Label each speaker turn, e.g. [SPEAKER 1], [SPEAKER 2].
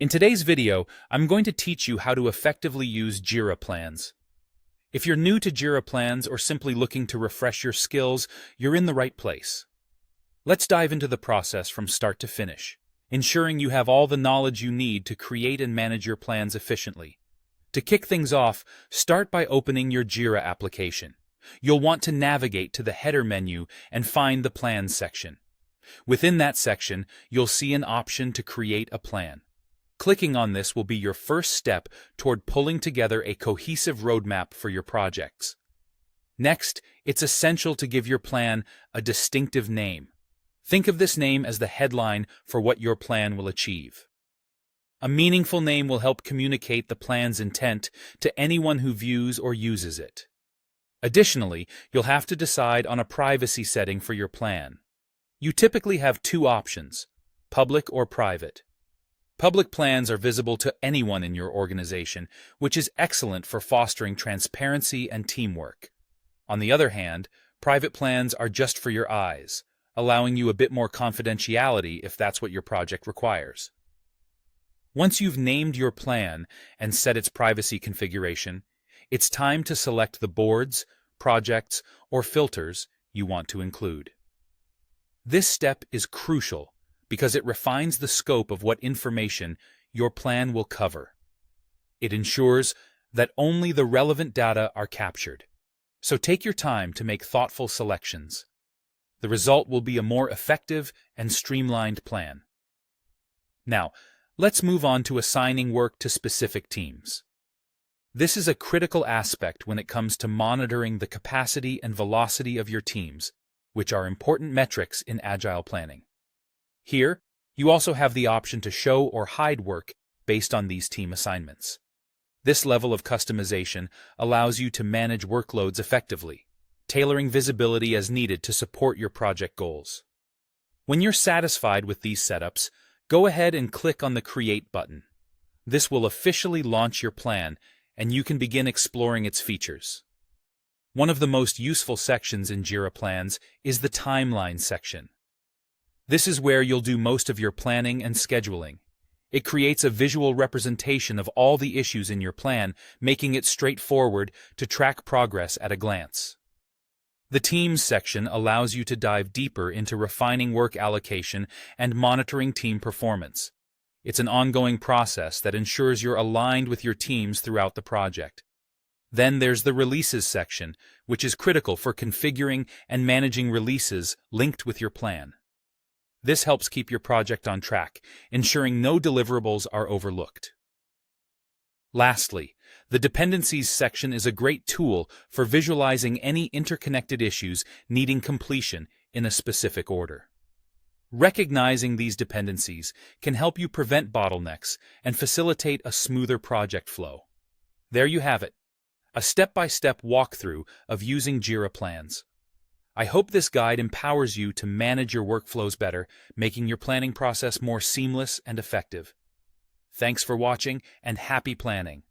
[SPEAKER 1] In today's video, I'm going to teach you how to effectively use Jira Plans. If you're new to Jira Plans or simply looking to refresh your skills, you're in the right place. Let's dive into the process from start to finish, ensuring you have all the knowledge you need to create and manage your plans efficiently. To kick things off, start by opening your Jira application. You'll want to navigate to the header menu and find the Plans section. Within that section, you'll see an option to create a plan. Clicking on this will be your first step toward pulling together a cohesive roadmap for your projects. Next, it's essential to give your plan a distinctive name. Think of this name as the headline for what your plan will achieve. A meaningful name will help communicate the plan's intent to anyone who views or uses it. Additionally, you'll have to decide on a privacy setting for your plan. You typically have two options, public or private. Public plans are visible to anyone in your organization, which is excellent for fostering transparency and teamwork. On the other hand, private plans are just for your eyes, allowing you a bit more confidentiality if that's what your project requires. Once you've named your plan and set its privacy configuration, it's time to select the boards, projects, or filters you want to include. This step is crucial because it refines the scope of what information your plan will cover. It ensures that only the relevant data are captured. So take your time to make thoughtful selections. The result will be a more effective and streamlined plan. Now, let's move on to assigning work to specific teams. This is a critical aspect when it comes to monitoring the capacity and velocity of your teams, which are important metrics in agile planning. Here, you also have the option to show or hide work based on these team assignments. This level of customization allows you to manage workloads effectively, tailoring visibility as needed to support your project goals. When you're satisfied with these setups, go ahead and click on the Create button. This will officially launch your plan, and you can begin exploring its features. One of the most useful sections in Jira Plans is the Timeline section. This is where you'll do most of your planning and scheduling. It creates a visual representation of all the issues in your plan, making it straightforward to track progress at a glance. The Teams section allows you to dive deeper into refining work allocation and monitoring team performance. It's an ongoing process that ensures you're aligned with your teams throughout the project. Then there's the Releases section, which is critical for configuring and managing releases linked with your plan. This helps keep your project on track, ensuring no deliverables are overlooked. Lastly, the Dependencies section is a great tool for visualizing any interconnected issues needing completion in a specific order. Recognizing these dependencies can help you prevent bottlenecks and facilitate a smoother project flow. There you have it, a step-by-step walkthrough of using Jira Plans. I hope this guide empowers you to manage your workflows better, making your planning process more seamless and effective. Thanks for watching, and happy planning!